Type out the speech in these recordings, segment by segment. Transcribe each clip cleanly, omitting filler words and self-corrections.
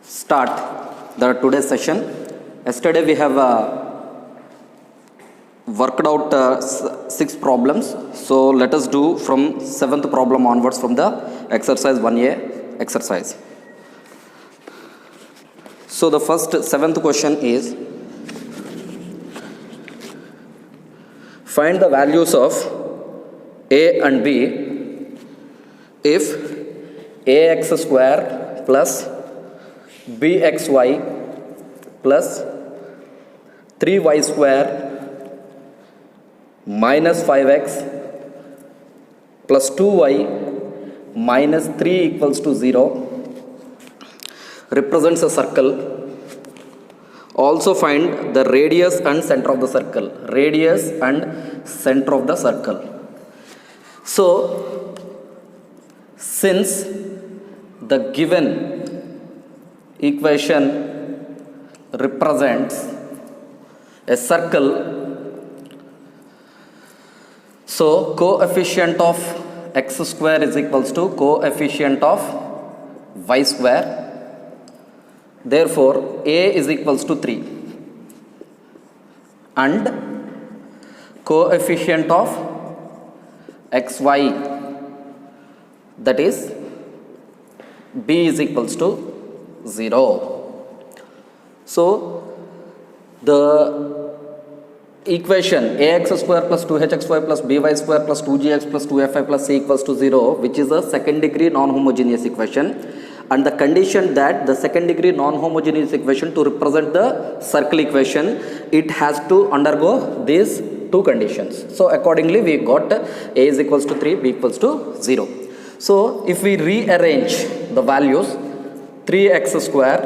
start the today's session. Yesterday we have worked out 6 problems. So let us do from 7th problem onwards from the exercise 1A exercise. So the first 7th question is, find the values of a and b if ax square plus bxy plus 3y square minus 5x plus 2y minus 3 equals to 0 represents a circle. Also find the radius and center of the circle. Radius and center of the circle. So, since the given equation represents a circle, so coefficient of x square is equals to coefficient of y square. Therefore, a is equals to 3 and coefficient of xy, that is b is equals to 0. So, the equation ax square plus 2hxy plus by square plus 2gx plus 2fi plus c equals to 0, which is a second degree non-homogeneous equation, and the condition that the second degree non-homogeneous equation to represent the circle equation, it has to undergo these two conditions. So accordingly we got a is equals to 3, b equals to 0. So if we rearrange the values, 3x square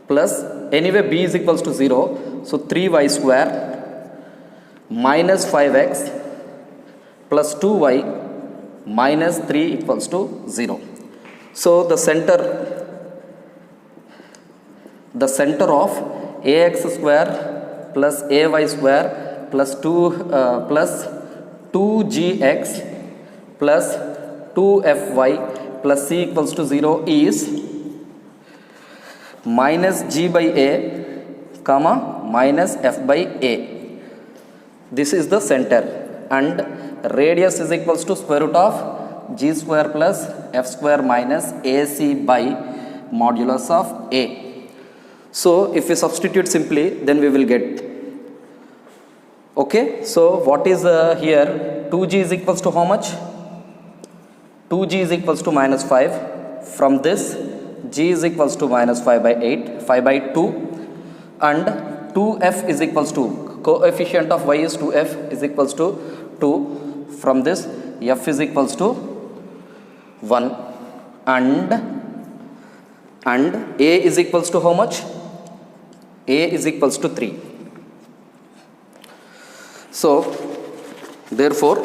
plus, anyway b is equals to 0, so 3y square minus 5x plus 2y minus 3 equals to 0. So the center of ax square plus ay square plus 2gx plus 2fy plus c equals to 0 is minus g by a comma minus f by a. This is the center, and radius is equals to square root of g square plus f square minus ac by modulus of a. So if we substitute simply, then we will get, okay, so what is here, 2g is equals to how much? 2g is equals to minus 5. From this, g is equals to minus 5 by 8, 5 by 2, and 2f is equals to, coefficient of y is 2f is equals to 2. From this, f is equals to 1, and a is equals to how much? A is equals to 3. So therefore,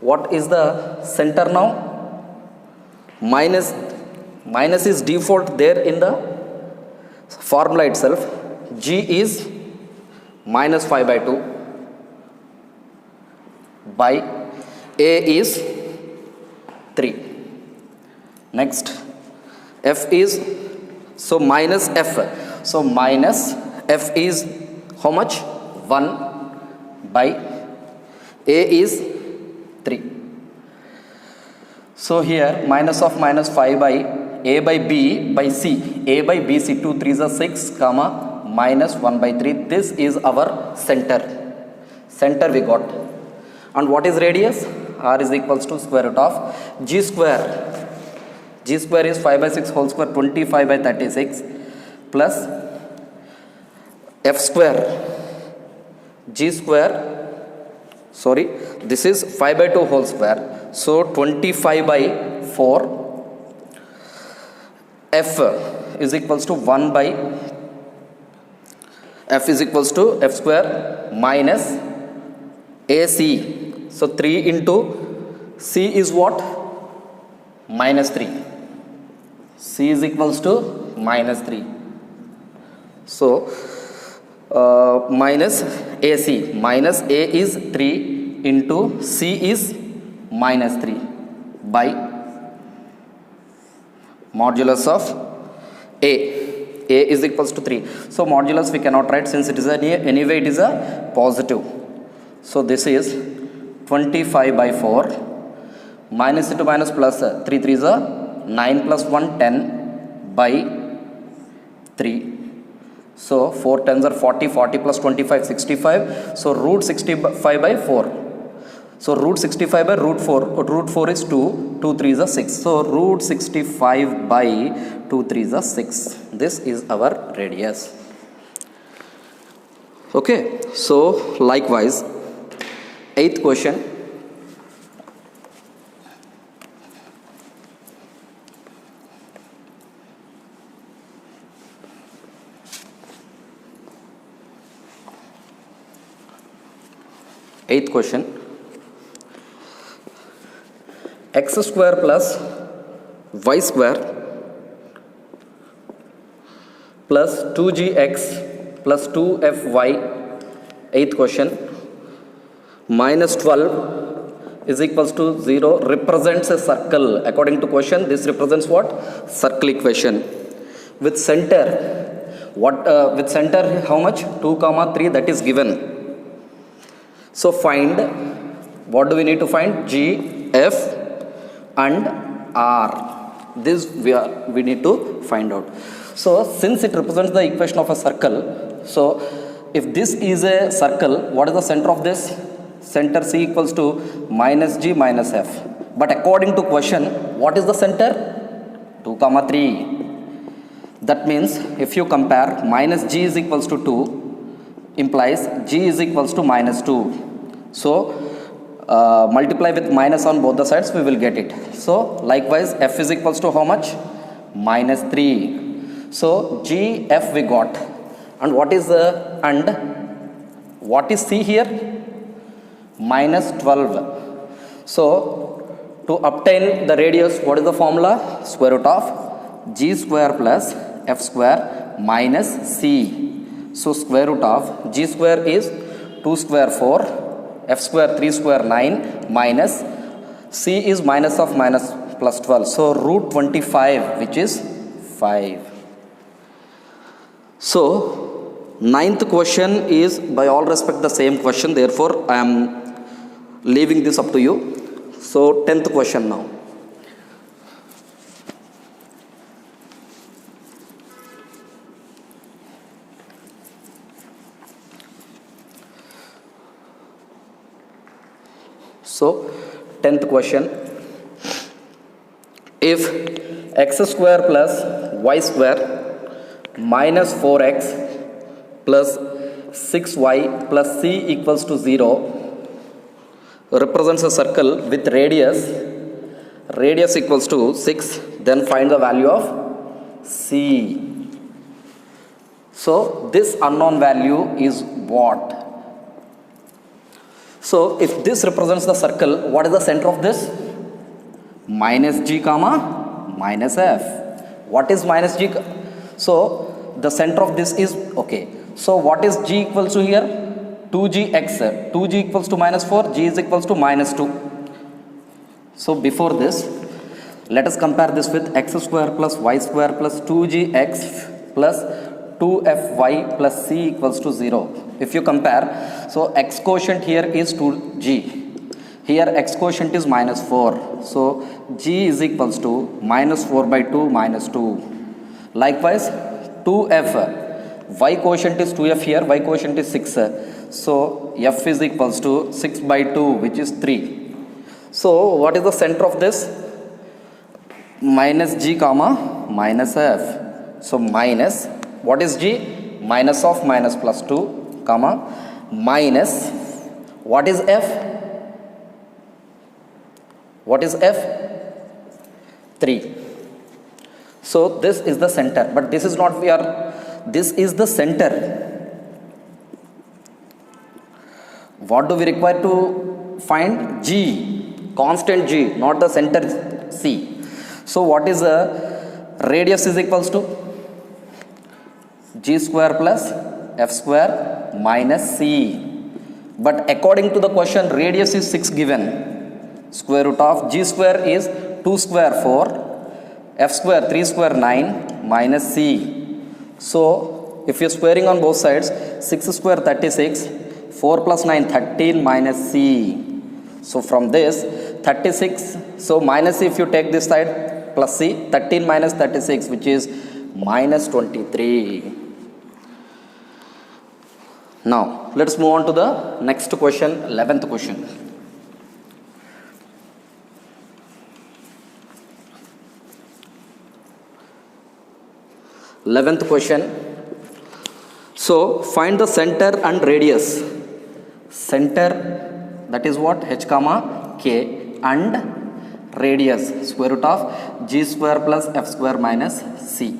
what is the center now? Minus is default there in the formula itself. G is minus 5 by 2 by a is 3. Next, f is, so minus f. So minus f is how much? 1 by a is 3. So here minus of minus 5 by a by b by c. A by b c, 2 3s are 6 comma minus 1 by 3. This is our center. Center we got. And what is radius? R is equals to square root of g square. G square is 5 by 6 whole square, 25 by 36 plus f square. G square, sorry, this is 5 by 2 whole square. So 25 by 4. F is equals to 1 by, f is equals to f square minus AC. So 3 into C is what? Minus 3. C is equals to minus 3. So minus AC. Minus A is 3 into C is minus 3 by modulus of A is equals to 3. So modulus we cannot write since it is anyway it is a positive. So this is 25 by 4 minus into minus plus 3 3 is a 9 plus 1 10 by 3. So 4 tens are 40, 40 plus 25 65. So root 65 by 4. So root 65 by root 4. Root 4 is 2. 2 3 is a 6. So root 65 by 2 3 is a 6. This is our radius. Okay. So likewise, 8th question. Eighth question. X square plus y square plus 2gx plus 2fy. Eighth question. Minus 12 is equals to 0 represents a circle. According to question, this represents what? Circle equation. With center, with center how much? 2 comma 3, that is given. So find, what do we need to find? G, F and R. This we need to find out. So since it represents the equation of a circle, so if this is a circle, what is the center of this? Center C equals to minus G minus F. But according to question, what is the center? 2 comma 3. That means if you compare, minus G is equals to 2 implies G is equals to minus 2. So multiply with minus on both the sides, we will get it. So likewise, F is equals to how much? Minus 3. So G, F we got. And what is what is C here? Minus 12. So to obtain the radius, what is the formula? Square root of G square plus F square minus C. So square root of G square is 2 square 4, F square 3 square 9 minus C is minus of minus plus 12. So root 25, which is 5. So 9th question is by all respect the same question. Therefore, I am leaving this up to you. So 10th question now. So 10th question, if x square plus y square minus 4x plus 6y plus c equals to 0 represents a circle with radius equals to 6, then find the value of c. So this unknown value is what? So if this represents the circle, what is the center of this? Minus g comma minus f. What is minus g? So the center of this is, okay. So what is g equals to here? 2gx. 2g equals to minus 4, g is equals to minus 2. So before this, let us compare this with x square plus y square plus 2gx plus 2fy plus c equals to 0. If you compare, so x quotient here is 2g. Here x quotient is minus 4. So g is equals to minus 4 by 2 minus 2. Likewise, 2f. Y quotient is 2f here, y quotient is 6. So f is equals to 6 by 2, which is 3. So what is the center of this? Minus g comma minus f. So minus, what is g? Minus of minus plus 2 comma minus, what is f? What is f? 3. So this is the center, but this is not this is the center. What do we require to find? G, constant g, not the center c. So what is the radius is equals to? G square plus f square minus c. But according to the question, radius is 6 given. Square root of g square is 2 square 4 f square 3 square 9 minus c. So if you're squaring on both sides, 6 square 36, 4 plus 9 13 minus c. So from this 36, so minus c if you take this side plus c, 13 minus 36 which is minus 23. Now let's move on to the next question, 11th question. 11th question. So find the center and radius. Center, that is what, h comma k, and radius square root of g square plus f square minus c.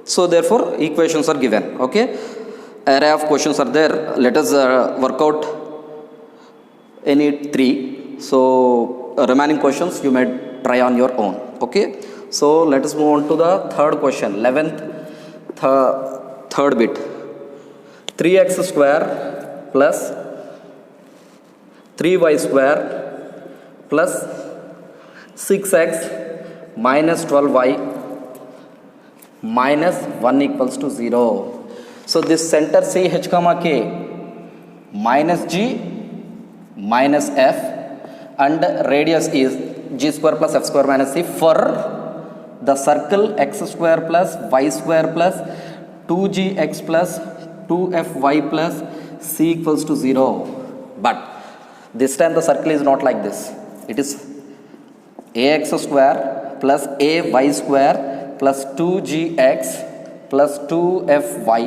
So therefore equations are given. Okay, array of questions are there. Let us work out any three. So remaining questions you may try on your own. Okay, so let us move on to the third question, 11th third bit. 3x square plus 3y square plus 6x minus 12y minus 1 equals to 0. So this center C h comma k minus g minus f, and radius is g square plus f square minus c for the circle x square plus y square plus 2gx plus 2fy plus c equals to 0. But this time the circle is not like this. It is ax square plus ay square plus 2gx plus 2fy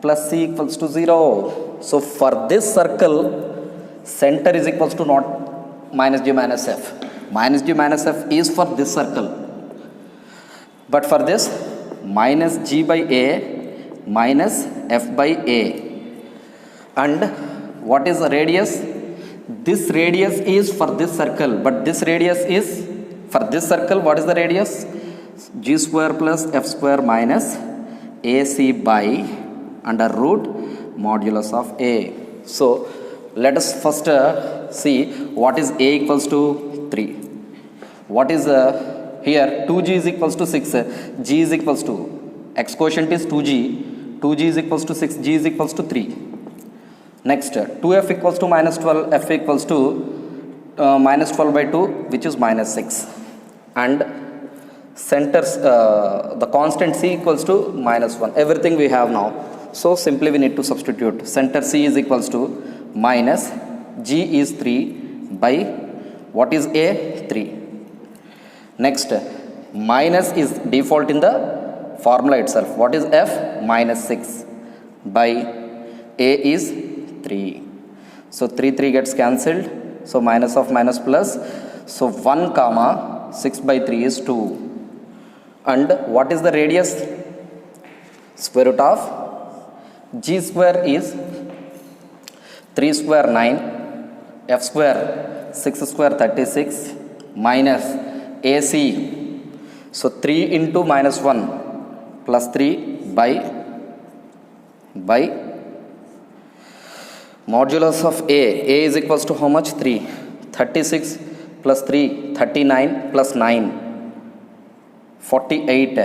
plus c equals to 0. So for this circle, center is equals to not minus g minus f. Minus g minus f is for this circle. But for this, minus g by a minus f by a. And what is the radius? This radius is for this circle, but this radius is for this circle. What is the radius? G square plus f square minus ac by under root modulus of a. So let us first see what is a equals to 3. What is here 2g is equals to 6, g is equals to, x quotient is 2g, 2g is equals to 6, g is equals to 3. Next 2f equals to minus 12, f equals to minus 12 by 2 which is minus 6, and centers the constant c equals to minus 1. Everything we have now, so simply we need to substitute. Center c is equals to minus g is 3 by what is a, 3. Next, minus is default in the formula itself. What is f? Minus 6 by a is 3. So 3 gets cancelled. So minus of minus plus. So 1 comma 6 by 3 is 2. And what is the radius? Square root of g square is 3 square 9, f square 6 square 36 minus AC. So 3 into minus 1 plus 3 by modulus of A. A is equals to how much? 3. 36 plus 3, 39 plus 9, 48.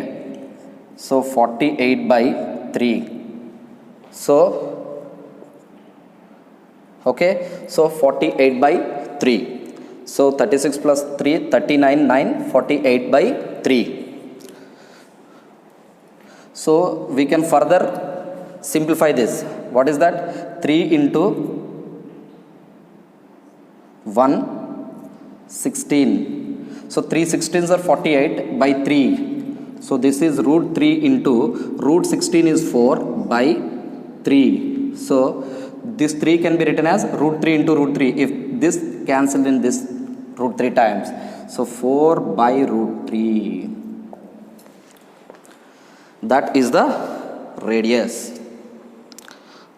So 48 by 3. So, okay, so 48 by 3. So 36 plus 3, 39, 9, 48 by 3. So we can further simplify this. What is that? 3 into 1, 16. So 3 16s are 48 by 3. So this is root 3 into root 16 is 4 by 3. So this 3 can be written as root 3 into root 3 if this cancelled in this root 3 times. So 4 by root 3. That is the radius.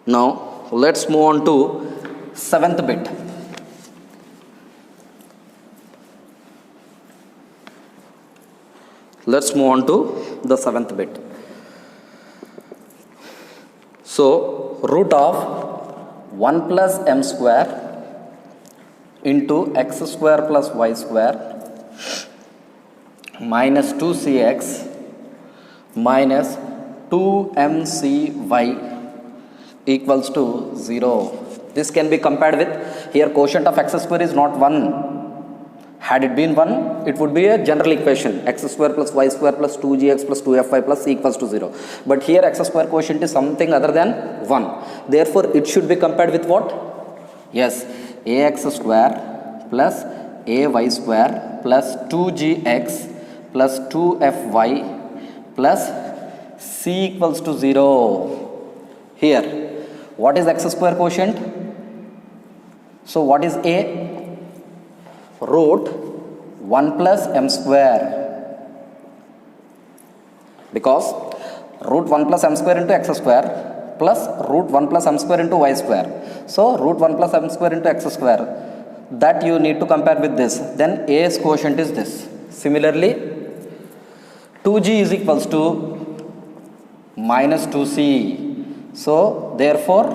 Now let's move on to 7th bit. Let's move on to the 7th bit. So root of 1 plus m square into x square plus y square minus 2cx minus 2mcy equals to 0. This can be compared with, here quotient of x square is not 1. Had it been 1, it would be a general equation, x square plus y square plus 2gx plus 2fy plus c equals to 0. But here x square quotient is something other than 1. Therefore, it should be compared with what? Yes, ax square plus ay square plus 2gx plus 2fy plus c equals to 0. Here, what is x square quotient? So, what is a? Root 1 plus m square, because root 1 plus m square into x square plus root 1 plus m square into y square. So, root 1 plus m square into x square, that you need to compare with this. Then a's quotient is this. Similarly, 2g is equals to minus 2c. So, therefore,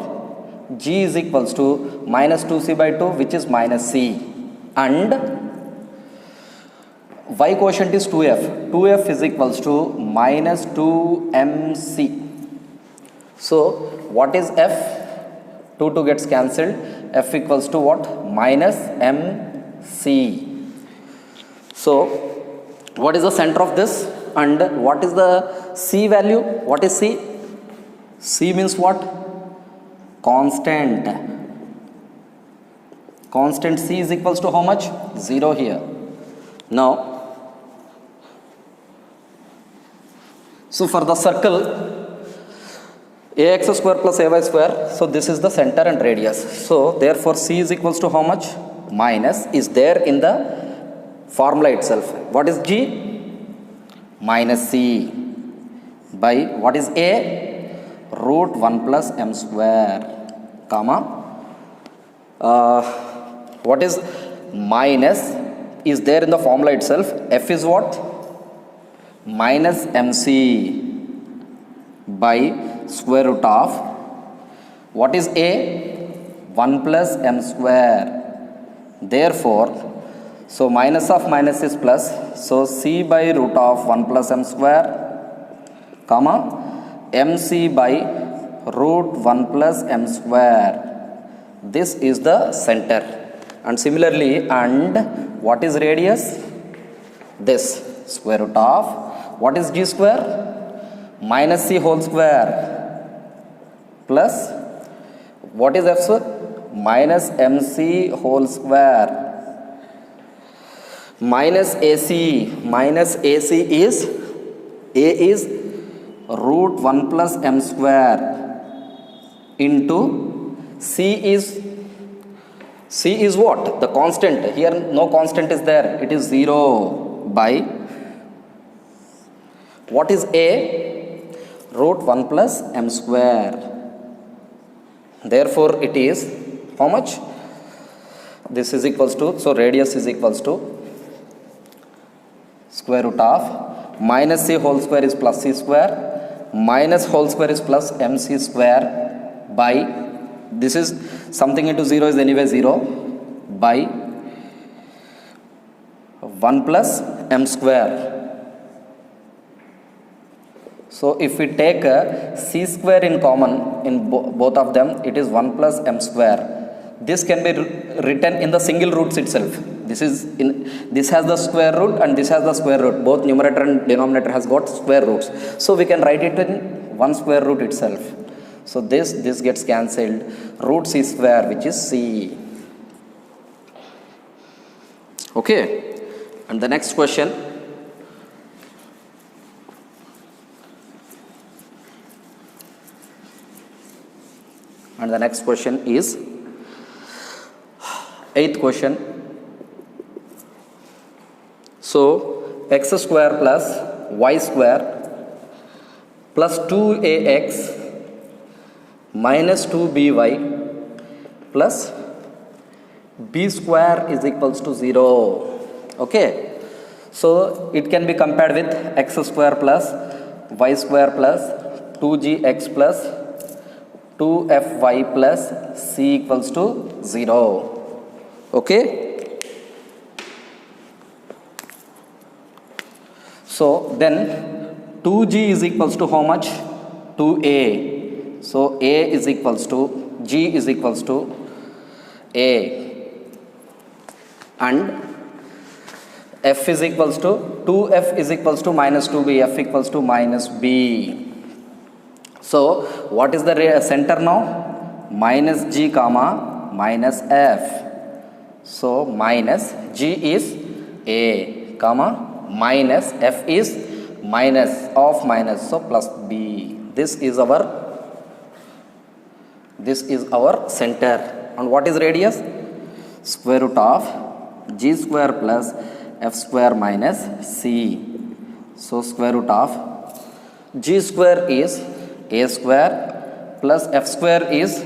g is equals to minus 2c by 2, which is minus c. And y quotient is 2f. 2f is equals to minus 2mc. So, what is f? 2 gets cancelled. F equals to what? Minus mc. So, what is the center of this? And what is the c value? What is c? C means what? Constant. Constant c is equals to how much? 0 here. Now, so for the circle ax square plus ay square, so this is the center and radius. So, therefore, c is equals to how much? Minus is there in the formula itself. What is g? Minus c by what is a? Root 1 plus m square, comma. What is minus is there in the formula itself. F is what? Minus mc by square root of what is a? 1 plus m square. Therefore, so minus of minus is plus. So c by root of 1 plus m square, comma, mc by root 1 plus m square. This is the center. And similarly, and what is radius? This square root of what is g square? Minus c whole square plus what is f square? Minus mc whole square minus ac. Minus ac is a is root 1 plus m square into c is what? The constant. Here no constant is there. It is 0 by what is a? Root 1 plus m square. Therefore, it is how much? This is equals to, so radius is equals to square root of minus c whole square is plus c square, minus whole square is plus mc square by, this is something into 0 is anyway 0, by 1 plus m square. So, if we take c square in common in both of them, it is 1 plus m square. This can be written in the single roots itself. This has the square root and this has the square root. Both numerator and denominator has got square roots. So, we can write it in one square root itself. So, this gets cancelled. Root c square, which is c. Okay. And the next question. And the next question is 8th question. So, x square plus y square plus 2ax minus 2by plus b square is equals to 0. Okay. So, it can be compared with x square plus y square plus 2gx plus 2fy plus c equals to 0. Okay. So then 2g is equals to how much? 2a. So a is equals to g is equals to a, and f is equals to 2f is equals to minus 2b, f equals to minus b. So what is the center now? Minus g comma minus f. So minus g is a comma minus f is minus of minus, so plus b. This is our center. And what is radius? Square root of g square plus f square minus c. So square root of g square is a square plus f square is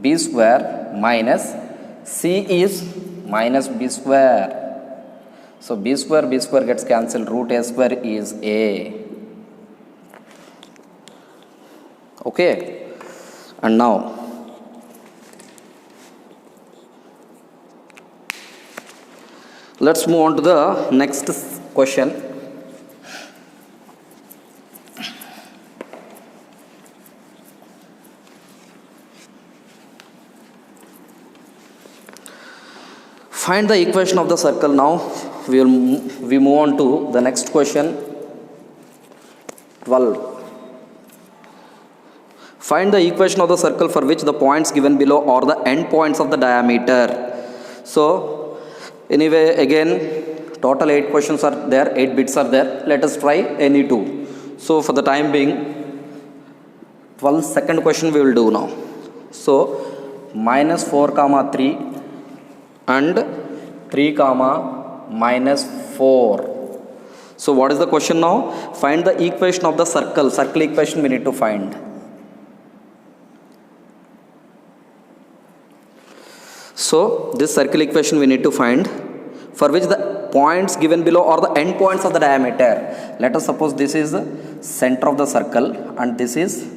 b square minus c is minus b square. So b square gets cancelled, root a square is a. Okay, and now let's move on to the next question. Find the equation of the circle. Now we move on to the next question, 12. Find the equation of the circle for which the points given below are the end points of the diameter. So anyway, again, total 8 questions are there, 8 bits are there. Let us try any two. So for the time being, 12 second question we will do now. So minus 4 comma 3 and 3 comma minus 4. So what is the question now? Find the equation of the circle. Circle equation we need to find. So this circle equation we need to find, for which the points given below are the end points of the diameter. Let us suppose this is the center of the circle and this is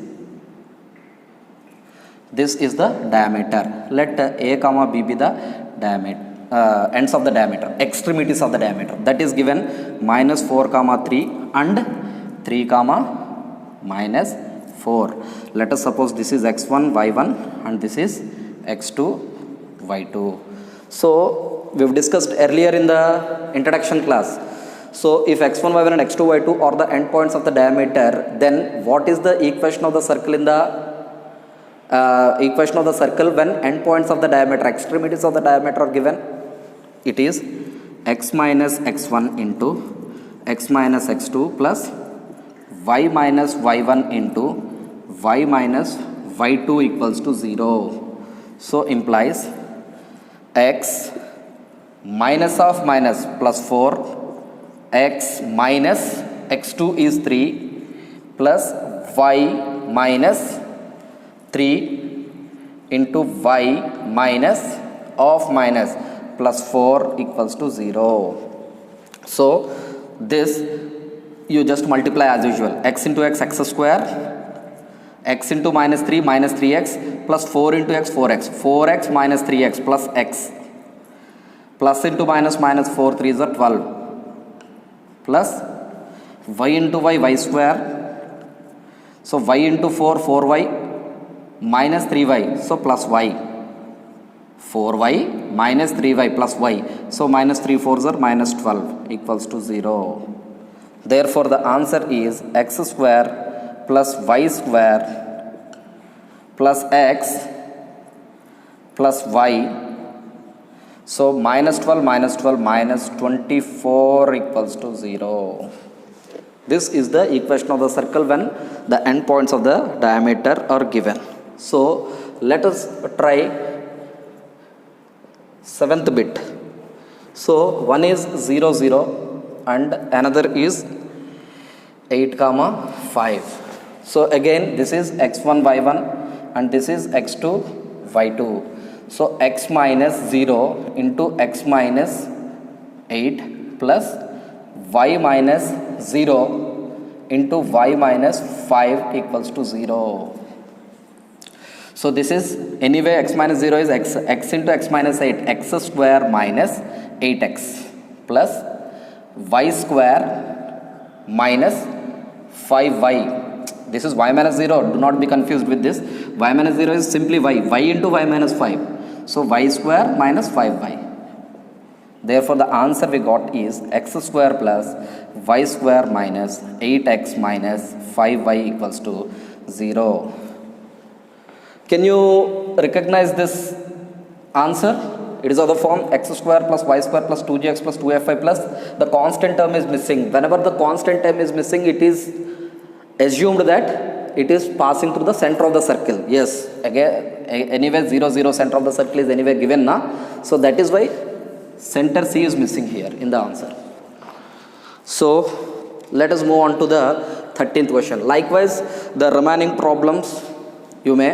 the diameter. Let a comma b be the diameter, ends of the diameter, extremities of the diameter. That is given minus 4 comma 3 and 3 comma minus 4. Let us suppose this is x1 y1 and this is x2 y2. So we've discussed earlier in the introduction class. So if x1 y1 and x2 y2 are the end points of the diameter, then what is the equation of the circle in the equation of the circle when end points of the diameter, extremities of the diameter are given? It is x minus x1 into x minus x2 plus y minus y1 into y minus y2 equals to 0. So implies x minus of minus plus 4, x minus x2 is 3 plus y minus 3 into y minus of minus plus 4 equals to 0. So this you just multiply as usual, x into x, x square, x into minus 3 minus 3x plus 4 into x 4x, 4x minus 3x plus x, plus into minus minus 4 3 is 12 plus y into y, y square. So y into 4 4y minus 3y, so plus y, 4y minus 3y plus y, so minus 3 4s are minus 12 equals to 0. Therefore the answer is x square plus y square plus x plus y. So minus 12 minus 12 minus 24 equals to 0. This is the equation of the circle when the end points of the diameter are given. So let us try 7th bit. So one is 0 0 and another is 8 comma 5. So again this is x1 y1 and this is x2 y2. So x minus 0 into x minus 8 plus y minus 0 into y minus 5 equals to 0. So this is anyway x minus 0 is x into x minus 8, x square minus 8x plus y square minus 5y. This is y minus 0. Do not be confused with this. Y minus 0 is simply y. Y into y minus 5. So y square minus 5y. Therefore, the answer we got is x square plus y square minus 8x minus 5y equals to 0. Can you recognize this answer? It is of the form x square plus y square plus 2gx plus 2fy plus the constant term is missing. Whenever the constant term is missing, it is assumed that it is passing through the center of the circle. Yes, again, anyway 0, 0 center of the circle is anyway given na. So that is why center C is missing here in the answer. So let us move on to the 13th question. Likewise, the remaining problems you may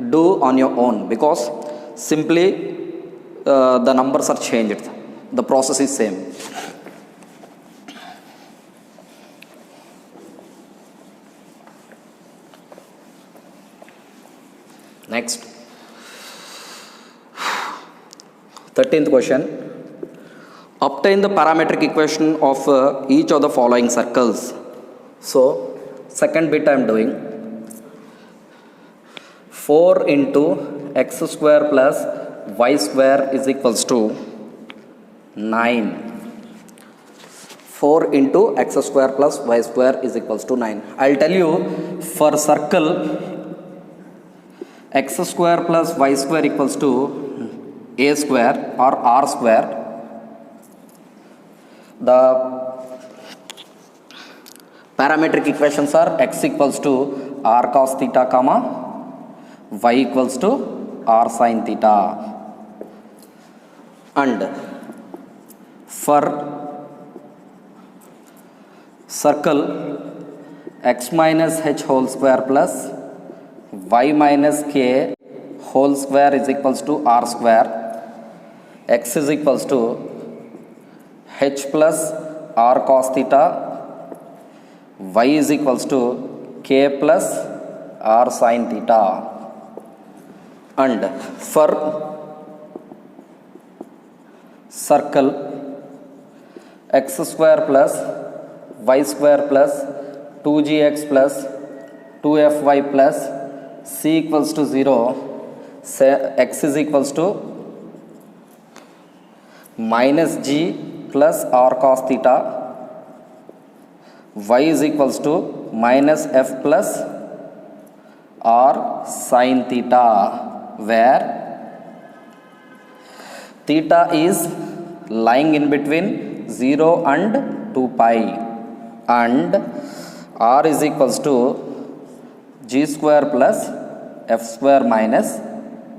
do on your own, because simply the numbers are changed. The process is same. Next, 13th question. Obtain the parametric equation of each of the following circles. So, second bit I am doing. 4 into x square plus y square is equals to 9. 4 into x square plus y square is equals to 9. I'll tell you, for circle x square plus y square equals to a square or r square, the parametric equations are x equals to r cos theta comma y equals to r sin theta. And for circle x minus h whole square plus y minus k whole square is equals to r square, x is equals to h plus r cos theta, y is equals to k plus r sin theta. And for circle x square plus y square plus 2gx plus 2fy plus c equals to 0, x is equals to minus g plus r cos theta, y is equals to minus f plus r sin theta, where theta is lying in between 0 and 2 pi, and r is equals to g square plus f square minus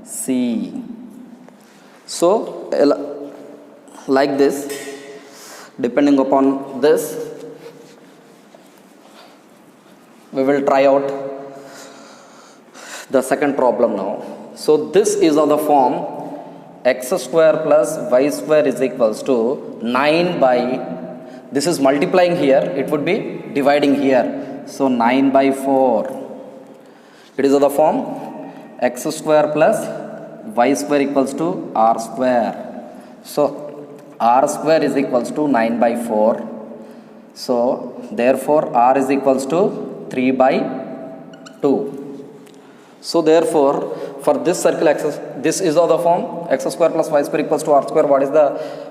c. So like this, depending upon this, we will try out the second problem now. So this is of the form x square plus y square is equals to 9 by, this is multiplying here, it would be dividing here. So 9 by 4. It is of the form x square plus y square equals to r square. So r square is equals to 9 by 4. So therefore r is equals to 3 by 2. So therefore, for this circle axis, this is of the form x square plus y square equals to r square. What is the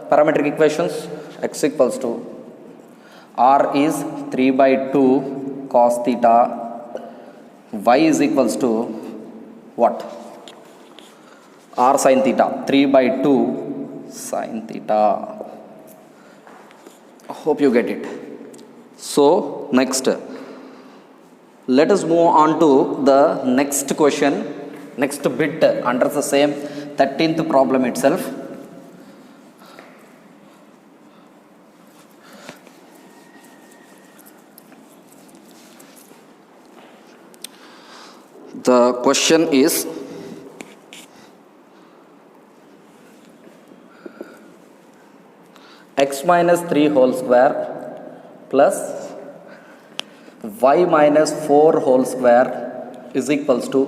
parametric equations? X equals to r is 3 by 2 cos theta, y is equals to what? R sin theta, 3 by 2 sin theta. Hope you get it. So next, let us move on to the next question, next bit under the same 13th problem itself. The question is, x minus 3 whole square plus y minus 4 whole square is equals to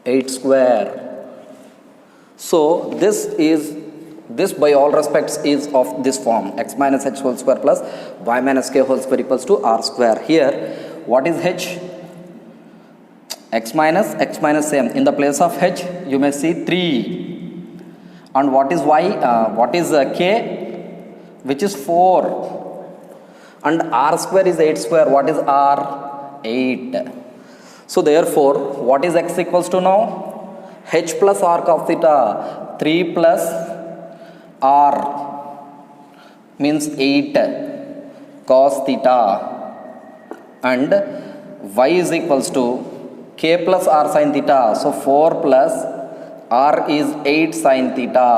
8 square. So this is This by all respects is of this form, x minus h whole square plus y minus k whole square equals to r square. Here what is h? X minus same. In the place of h you may see 3. And what is y? What is k? Which is 4. And r square is 8 square. What is r? 8. So therefore what is x equals to now? H plus r cos theta. 3 plus r means 8 cos theta, and y is equals to k plus r sin theta. So 4 plus r is 8 sin theta.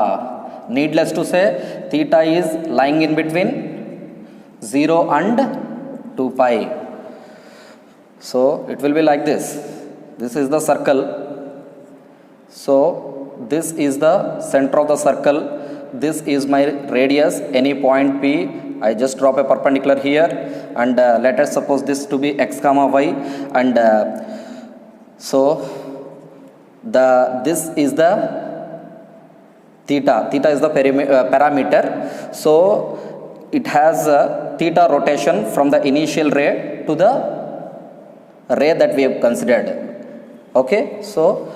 Needless to say, theta is lying in between 0 and 2 pi. So it will be like this. This is the circle. So this is the center of the circle. This is my radius, any point P. I just drop a perpendicular here, and let us suppose this to be x comma y, and so this is the theta. Theta is the parameter. So it has theta rotation from the initial ray to the ray that we have considered. Okay, so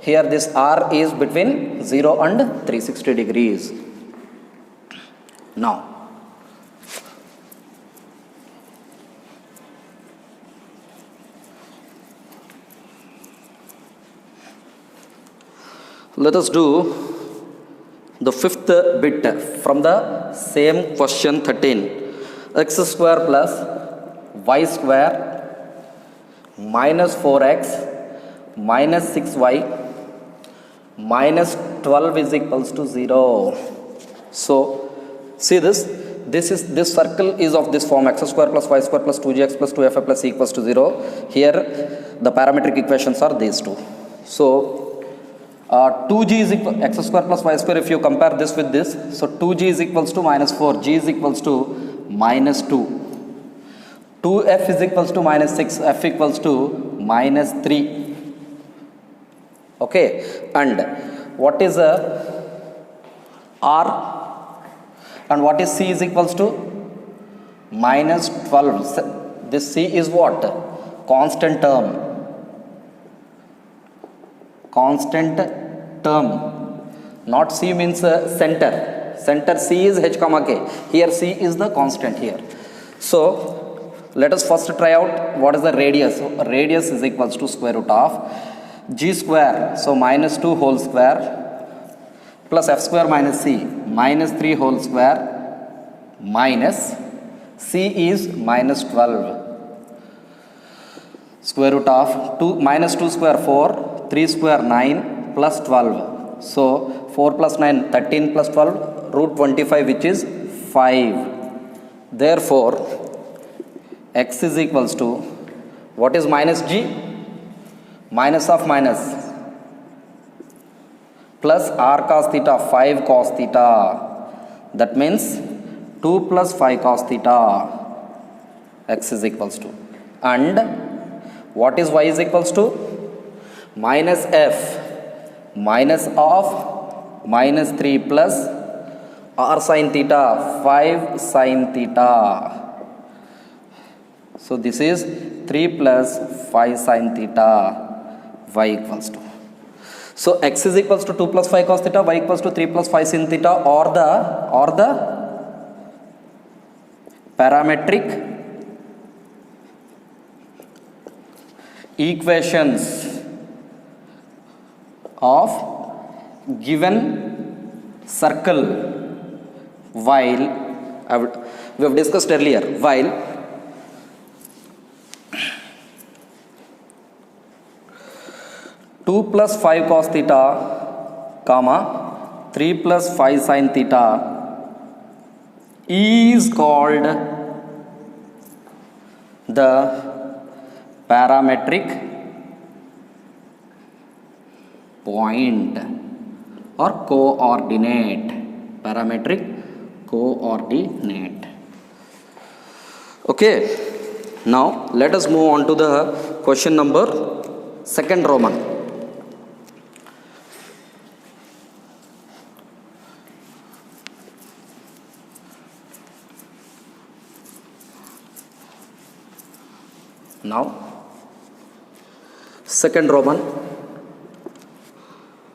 here this r is between 0 and 360 degrees. Now let us do the fifth bit from the same question 13. X square plus y square minus 4x minus 6y minus 12 is equals to 0. So see this circle is of this form, x square plus y square plus 2gx plus 2fi plus c equals to 0. Here the parametric equations are these two. So 2g is equal x square plus y square. If you compare this with this, so 2g is equals to minus 4, g is equals to minus 2, 2f is equals to minus 6, f equals to minus 3. Okay, and what is r, and what is c is equals to minus 12. This c is what? Constant term. Constant term. Not c means center. Center c is h comma k. Here c is the constant here. So let us first try out what is the radius. So radius is equals to square root of g square, so minus 2 whole square plus f square minus c, minus 3 whole square minus c is minus 12. Square root of 2 minus 2 square 4, 3 square 9 plus 12. So 4 plus 9, 13 plus 12, root 25, which is 5. Therefore x is equals to, what is minus g? Minus of minus plus r cos theta, 5 cos theta. That means 2 plus 5 cos theta. X is equals to, and what is y is equals to? Minus f minus of minus 3 plus r sin theta, 5 sin theta. So this is 3 plus 5 sin theta, y equals to. So x is equals to 2 plus 5 cos theta, y equals to 3 plus 5 sin theta, or the parametric equations of given circle, while we have discussed earlier, while two plus 5 cos theta, comma 3 plus 5 sin theta is called the parametric point or coordinate. Parametric coordinate. Okay, now let us move on to the question number 2nd Roman. Now second Roman,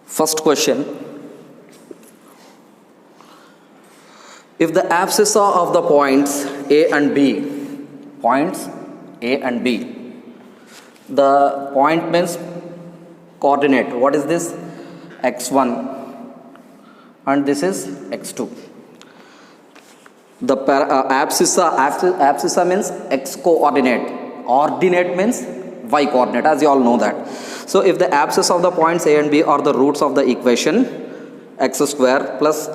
first question. If the abscissa of the points A and B, points A and B, the point means coordinate. What is this? x1 and this is x2. The abscissa means x coordinate, ordinate means y coordinate, as you all know that. So if the abscissa of the points A and B are the roots of the equation x square plus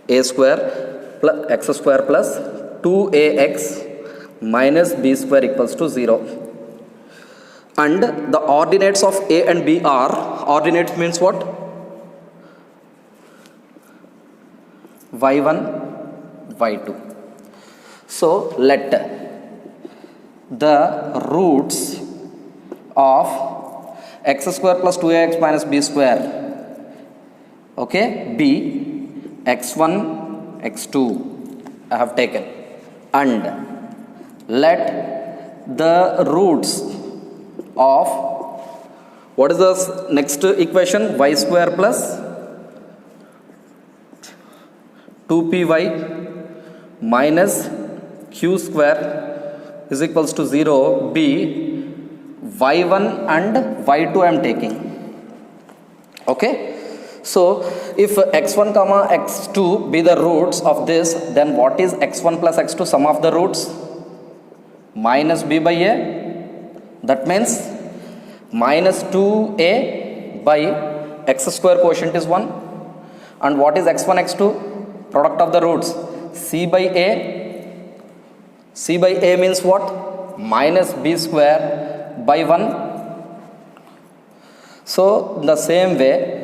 a square plus x square plus 2ax minus b square equals to 0, and the ordinates of A and B are, ordinates means what? y1, y2. So let the roots of x square plus 2ax minus b square, okay, be x1, x2 I have taken, and let the roots of, what is the next equation? Y square plus 2py minus q square is equals to 0 be y1 and y2 I am taking. Okay, so if x1 comma x2 be the roots of this, then what is x1 plus x2? Sum of the roots minus b by a, that means minus 2a by x square quotient is 1, and what is x1 x2? Product of the roots c by a. C by a means what? Minus b square by 1. So the same way,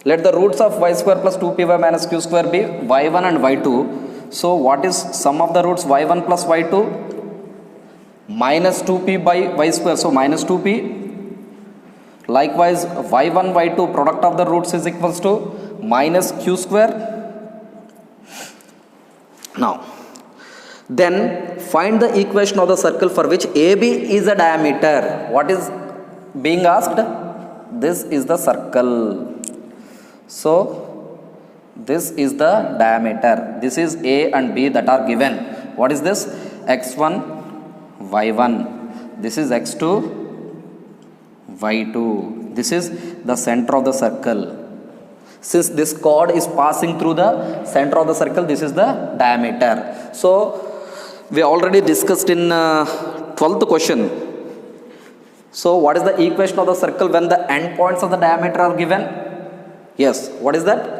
let the roots of y square plus 2py minus q square be y1 and y2. So what is sum of the roots? y1 plus y2 minus 2p by y square, so minus 2p. Likewise y1 y2 product of the roots is equals to minus q square. Now then find the equation of the circle for which AB is a diameter. What is being asked? This is the circle. So this is the diameter. This is A and B that are given. What is this? x1, y1. This is x2, y2. This is the center of the circle. Since this chord is passing through the center of the circle, this is the diameter. So we already discussed in 12th question. So what is the equation of the circle when the endpoints of the diameter are given? Yes, what is that?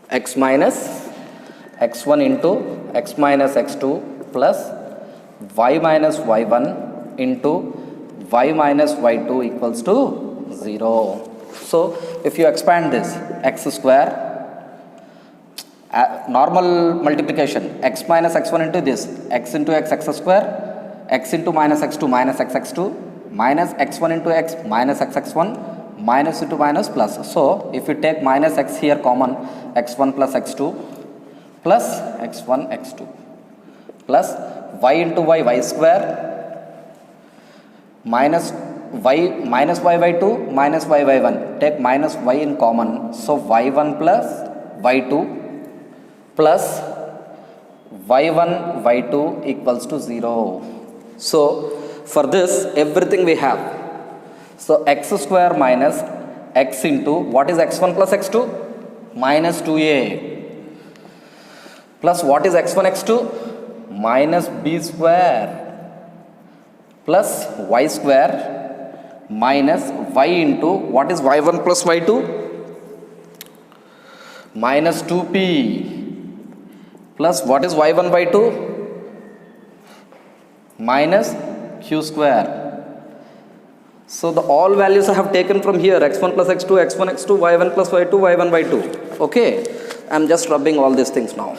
X minus x1 into x minus x2 plus y minus y1 into y minus y2 equals to 0. So if you expand this, x square, normal multiplication, x minus x1 into this, x into x square, x into minus x2 minus x2, minus x1 into x minus x1, minus into minus plus. So if you take minus x here common, x1 plus x2 plus x1 x2 plus y into y square minus y minus y by 2 minus y by 1. Take minus y in common. So y1 plus y2 plus y1 y2 equals to 0. So for this everything we have. So x square minus x into, what is x1 plus x2? Minus 2a. Plus what is x1 x2? Minus b square plus y square minus y into, what is y1 plus y2? Minus 2p plus what is y1 y2? Minus q square. So the all values I have taken from here, x1 plus x2, x1 x2, y1 plus y2, y1 y2. Okay, I am just rubbing all these things now.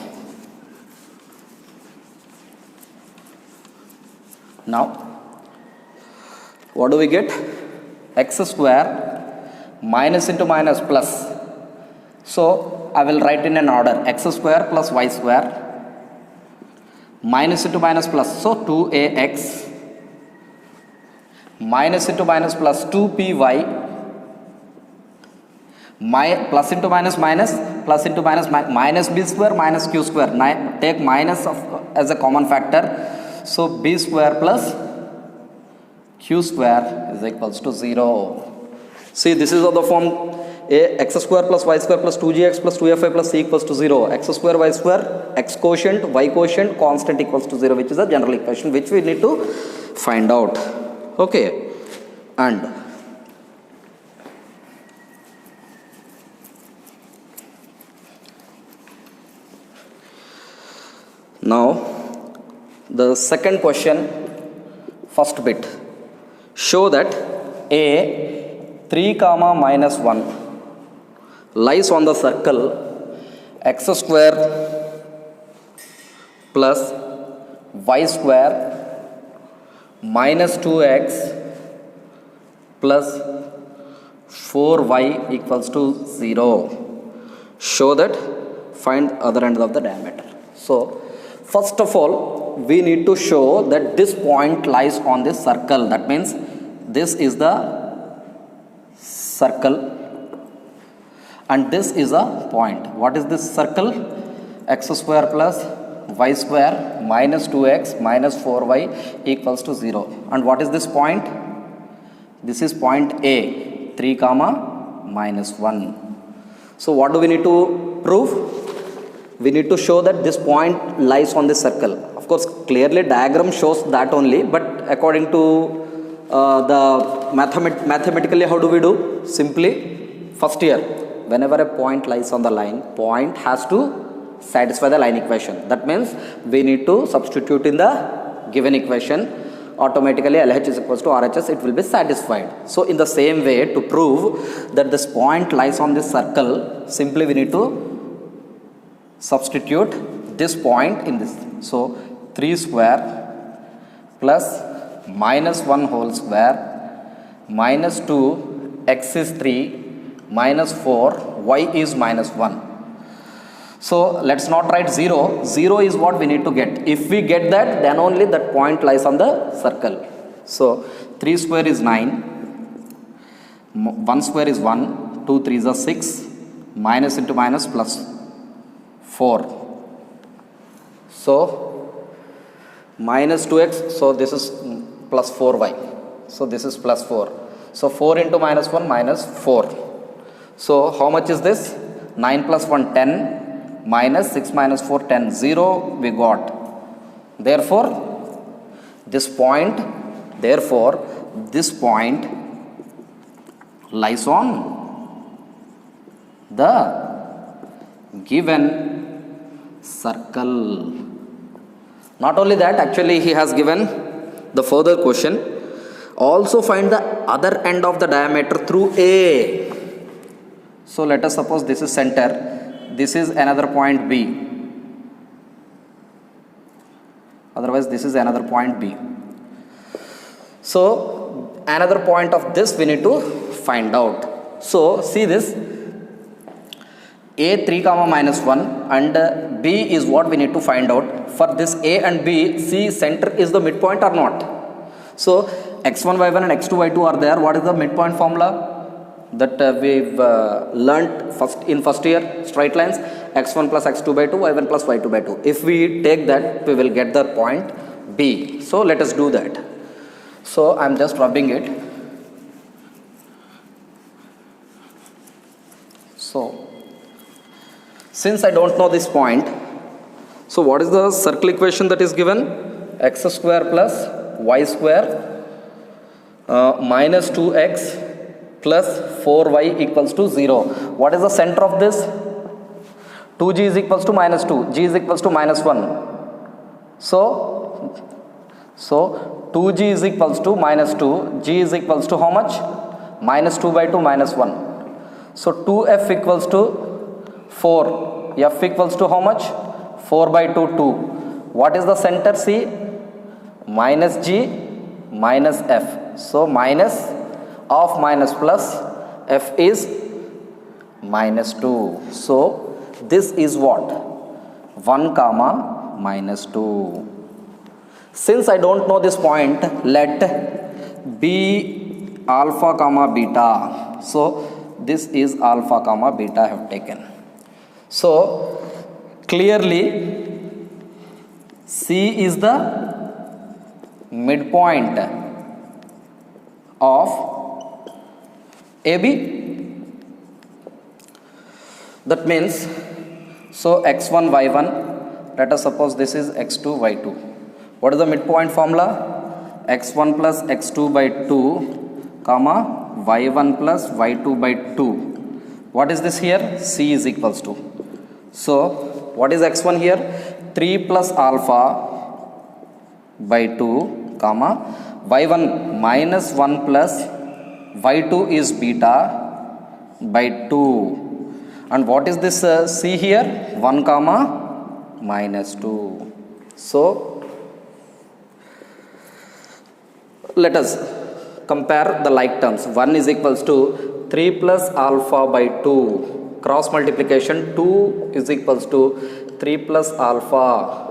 Now what do we get? X square minus into minus plus So I will write in an order: x square plus y square minus into minus plus, so 2ax minus into minus plus 2py plus into minus minus plus into minus minus b square minus q square. Take minus as a common factor, so b square plus q square is equals to 0. See, this is of the form x square plus y square plus 2gx plus 2fi plus c equals to 0. X square y square, x quotient, y quotient, constant equals to 0, which is a general equation which we need to find out. Okay, and now the second question, first bit. Show that a 3 comma minus 1 lies on the circle x square plus y square minus 2x plus 4y equals to 0. Show that, find other end of the diameter. So first of all, we need to show that this point lies on this circle. That means this is the circle and this is a point. What is this circle? X square plus y square minus 2x minus 4y equals to 0. And what is this point? This is point A, 3 comma minus 1. So what do we need to prove? We need to show that this point lies on this circle. Of course, clearly diagram shows that only, but according to the mathematically, how do we do? Simply, first here, whenever a point lies on the line, point has to satisfy the line equation. That means we need to substitute in the given equation. Automatically LH is equals to RHS, it will be satisfied. So in the same way, to prove that this point lies on this circle, simply we need to substitute this point in this. So 3 square plus minus 1 whole square minus 2, x is 3 minus 4, y is minus 1. So let's not write 0. 0 is what we need to get. If we get that, then only that point lies on the circle. So 3 square is 9, 1 square is 1, 2 3s are 6, minus into minus plus 4. So minus 2x, so this is plus 4y. So this is plus 4. So 4 into minus 1 minus 4. So how much is this? 9 plus 1 10 minus 6 minus 4 10, 0 we got. Therefore this point lies on the given circle. Not only that, actually he has given the further question, also find the other end of the diameter through A. So let us suppose this is center, this is another point B, otherwise this is another point B. So another point of this we need to find out. So see this, A 3 comma minus 1 and B is what we need to find out. For this A and B, see center is the midpoint or not. So x1 y1 and x2 y2 are there. What is the midpoint formula that we've learnt in first year? Straight lines, x1 plus x2 by 2, y1 plus y2 by 2. If we take that, we will get the point B. So let us do that. So I'm just rubbing it. So since I don't know this point, so what is the circle equation that is given? X square plus y square minus 2x plus 4y equals to 0. What is the center of this? 2g is equals to minus 2, g is equals to minus 1. So 2g is equals to minus 2, g is equals to how much? Minus 2 by 2 minus 1. So 2f equals to 4, f equals to how much? 4 by 2, 2. What is the center? C, minus g minus f. So minus of minus plus, f is minus 2. So this is what? 1 comma minus 2. Since I don't know this point, let be alpha comma beta. So this is alpha comma beta I have taken. So clearly C is the midpoint of AB. That means, so x1, y1, let us suppose this is x2, y2. What is the midpoint formula? x1 plus x2 by 2, comma, y1 plus y2 by 2. What is this here? C is equals to. So, what is x1 here? 3 plus alpha by 2, comma, y1 minus 1 plus y2 is beta by 2. And what is this C here? 1 comma minus 2. So, let us compare the like terms. 1 is equals to 3 plus alpha by 2. Cross multiplication, 2 is equals to 3 plus alpha.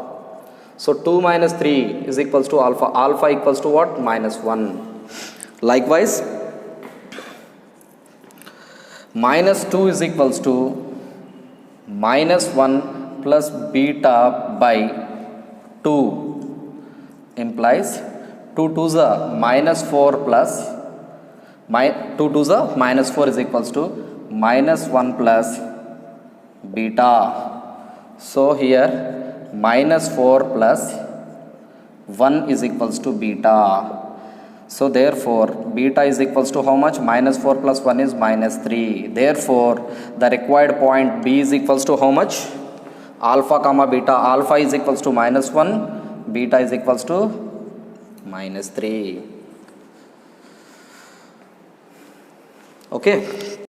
So 2 minus 3 is equals to alpha. Alpha equals to what? Minus 1. Likewise, minus 2 is equals to minus 1 plus beta by 2 implies 2 to the minus 4 plus 2 to the minus 4 is equals to minus 1 plus beta. So here minus 4 plus 1 is equals to beta. So therefore beta is equals to how much? Minus 4 plus 1 is minus 3. Therefore the required point B is equals to how much? Alpha comma beta. Alpha is equals to minus 1, beta is equals to minus 3. Okay.